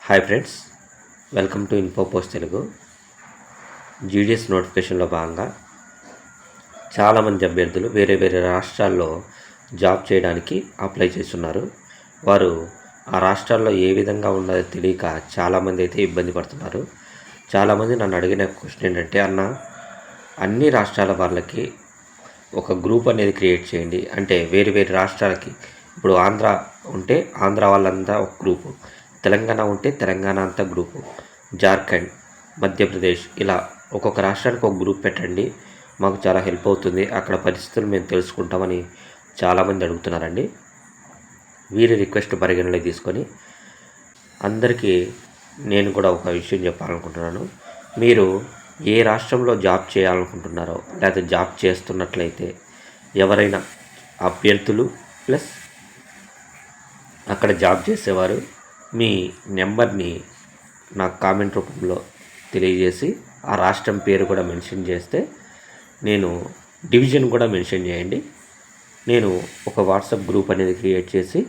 Hi friends, welcome to info post Telugu. GDS నోటిఫికేషన్లో భాగంగా చాలామంది అభ్యర్థులు వేరే వేరే రాష్ట్రాల్లో జాబ్ చేయడానికి అప్లై చేస్తున్నారు. వారు ఆ రాష్ట్రాల్లో ఏ విధంగా ఉన్నదో తెలియక చాలామంది అయితే ఇబ్బంది పడుతున్నారు. చాలామంది నన్ను అడిగిన క్వశ్చన్ ఏంటంటే, అన్ని రాష్ట్రాల వాళ్ళకి ఒక గ్రూప్ అనేది క్రియేట్ చేయండి. అంటే వేరు వేరు రాష్ట్రాలకి, ఇప్పుడు ఆంధ్ర ఉంటే ఆంధ్ర వాళ్ళంతా ఒక గ్రూపు, తెలంగాణ ఉంటే తెలంగాణ అంతా గ్రూపు, జార్ఖండ్, మధ్యప్రదేశ్, ఇలా ఒక్కొక్క రాష్ట్రానికి ఒక గ్రూప్ పెట్టండి, మాకు చాలా హెల్ప్ అవుతుంది, అక్కడ పరిస్థితులు మేము తెలుసుకుంటామని చాలామంది అడుగుతున్నారండి. వీరి రిక్వెస్ట్ పరిగణలో తీసుకొని అందరికీ నేను కూడా ఒక విషయం చెప్పాలనుకుంటున్నాను. మీరు ఏ రాష్ట్రంలో జాబ్ చేయాలనుకుంటున్నారో, లేకపోతే జాబ్ చేస్తున్నట్లయితే ఎవరైనా అభ్యర్థులు ప్లస్ అక్కడ జాబ్ చేసేవారు మీ నెంబర్ని నాకు కామెంట్ రూపంలో తెలియజేసి ఆ రాష్ట్రం పేరు కూడా మెన్షన్ చేస్తే, నేను డివిజన్ కూడా మెన్షన్ చేయండి, నేను ఒక వాట్సాప్ గ్రూప్ అనేది క్రియేట్ చేసి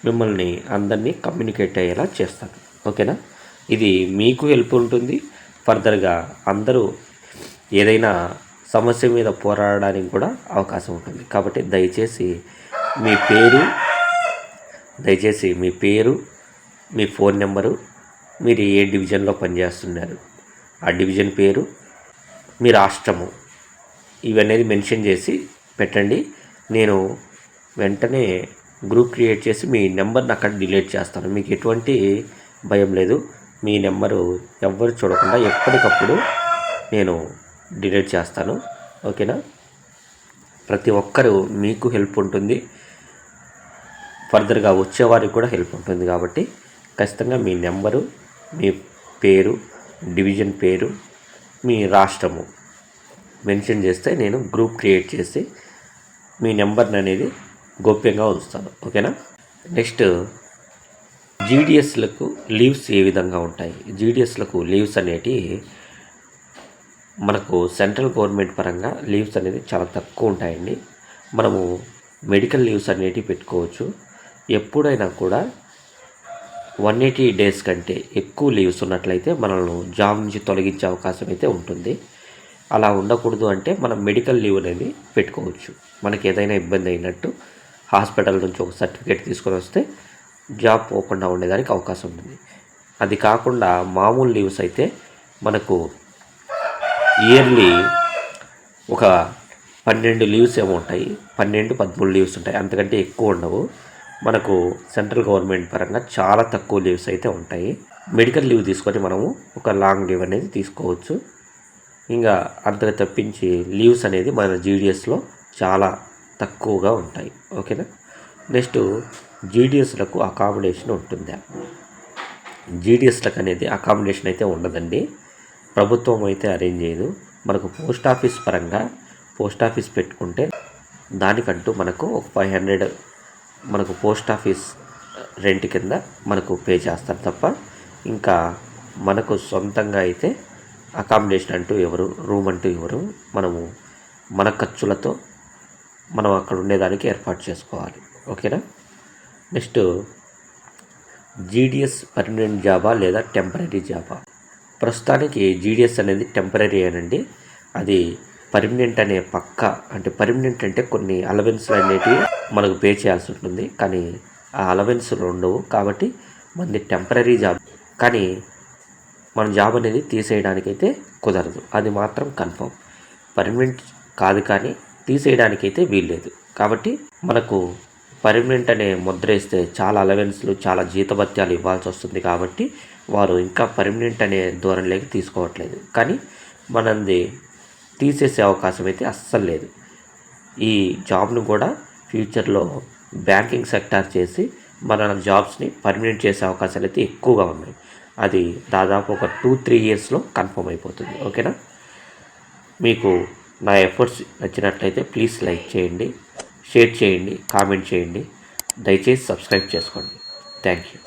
మిమ్మల్ని అందరినీ కమ్యూనికేట్ అయ్యేలా చేస్తాను. ఓకేనా? ఇది మీకు హెల్ప్ ఉంటుంది. ఫర్దర్గా అందరూ ఏదైనా సమస్య మీద పోరాడడానికి కూడా అవకాశం ఉంటుంది. కాబట్టి దయచేసి మీ పేరు, మీ ఫోన్ నెంబరు, మీరు ఏ డివిజన్లో పనిచేస్తున్నారు, ఆ డివిజన్ పేరు, మీ రాష్ట్రము, ఇవన్నీ మెన్షన్ చేసి పెట్టండి. నేను వెంటనే గ్రూప్ క్రియేట్ చేసి మీ నెంబర్ని అక్కడ డిలీట్ చేస్తాను. మీకు ఎటువంటి భయం లేదు. మీ నెంబరు ఎవ్వరు చూడకుండా ఎప్పటికప్పుడు నేను డిలీట్ చేస్తాను. ఓకేనా? ప్రతి ఒక్కరూ మీకు హెల్ప్ ఉంటుంది, ఫర్దర్గా వచ్చేవారికి కూడా హెల్ప్ ఉంటుంది. కాబట్టి ఖచ్చితంగా మీ నెంబరు, మీ పేరు, డివిజన్ పేరు, మీ రాష్ట్రము మెన్షన్ చేస్తే నేను గ్రూప్ క్రియేట్ చేసి మీ నెంబర్ని అనేది గోప్యంగా ఉంచుతాను. ఓకేనా? నెక్స్ట్, జీడిఎస్లకు లీవ్స్ ఏ విధంగా ఉంటాయి? జీడిఎస్లకు లీవ్స్ అనేటివి మనకు సెంట్రల్ గవర్నమెంట్ పరంగా లీవ్స్ అనేది చాలా తక్కువ ఉంటాయండి. మనము మెడికల్ లీవ్స్ అనేటివి పెట్టుకోవచ్చు. ఎప్పుడైనా కూడా 180 డేస్ కంటే ఎక్కువ లీవ్స్ ఉన్నట్లయితే మనల్ని జాబ్ నుంచి తొలగించే అవకాశం అయితే ఉంటుంది. అలా ఉండకూడదు అంటే మనం మెడికల్ లీవ్ అనేది పెట్టుకోవచ్చు. మనకి ఏదైనా ఇబ్బంది అయినట్టు హాస్పిటల్ నుంచి ఒక సర్టిఫికేట్ తీసుకొని వస్తే జాబ్ పోకుండా ఉండేదానికి అవకాశం ఉంటుంది. అది కాకుండా మామూలు లీవ్స్ అయితే మనకు ఇయర్లీ ఒక 12 లీవ్స్ ఏమో ఉంటాయి, 12-13 లీవ్స్ ఉంటాయి, అంతకంటే ఎక్కువ ఉండవు. మనకు సెంట్రల్ గవర్నమెంట్ పరంగా చాలా తక్కువ లీవ్స్ అయితే ఉంటాయి. మెడికల్ లీవ్ తీసుకొని మనము ఒక లాంగ్ లీవ్ అనేది తీసుకోవచ్చు. ఇంకా అంతగా తప్పించి లీవ్స్ అనేది మన జీడిఎస్లో చాలా తక్కువగా ఉంటాయి. ఓకేనా? నెక్స్ట్, జీడిఎస్లకు అకామిడేషన్ ఉంటుందా? జీడిఎస్లకు అనేది అకామిడేషన్ అయితే ఉండదండి. ప్రభుత్వం అయితే అరేంజ్ చేయదు. మనకు పోస్ట్ ఆఫీస్ పరంగా పోస్ట్ ఆఫీస్ పెట్టుకుంటే దానికంటూ మనకు 500 మనకు పోస్ట్ ఆఫీస్ రెంట్ కింద మనకు పే చేస్తారు తప్ప, ఇంకా మనకు సొంతంగా అయితే అకామిడేషన్ అంటూ ఎవరు, రూమ్ అంటూ ఎవరు, మనము మన ఖర్చులతో మనం అక్కడ ఉండేదానికి ఏర్పాటు చేసుకోవాలి. ఓకేనా? నెక్స్ట్, జీడిఎస్ పర్మనెంట్ జాబా లేదా టెంపరీ జాబా? ప్రస్తుతానికి జీడిఎస్ అనేది టెంపరీ అనండి. అది పర్మనెంట్ అనే అంటే పర్మనెంట్ అంటే కొన్ని అలవెన్స్లు అనేటివి మనకు పే చేయాల్సి ఉంటుంది, కానీ ఆ అలవెన్స్లు ఉండవు. కాబట్టి మనది టెంపరీ జాబ్, కానీ మన జాబ్ అనేది తీసేయడానికైతే కుదరదు. అది మాత్రం కన్ఫర్మ్. పర్మనెంట్ కాదు, కానీ తీసేయడానికైతే వీల్లేదు. కాబట్టి మనకు పర్మనెంట్ అనే ముద్ర వేస్తే చాలా అలవెన్స్లు, చాలా జీతభత్యాలు ఇవ్వాల్సి వస్తుంది. కాబట్టి వారు ఇంకా పర్మనెంట్ అనే ధోరణిలోకి తీసుకోవట్లేదు. కానీ మనది తీసేసే అవకాశం అయితే అస్సలు లేదు. ఈ జాబ్ను కూడా ఫ్యూచర్లో బ్యాంకింగ్ సెక్టార్ చేసి మన జాబ్స్ని పర్మనెంట్ చేసే అవకాశాలు అయితే ఎక్కువగా ఉన్నాయి. అది దాదాపు ఒక 2-3 ఇయర్స్లో కన్ఫర్మ్ అయిపోతుంది. ఓకేనా? మీకు నా ఎఫర్ట్స్ నచ్చినట్లయితే ప్లీజ్ లైక్ చేయండి, షేర్ చేయండి, కామెంట్ చేయండి, దయచేసి సబ్స్క్రైబ్ చేసుకోండి. Thank you.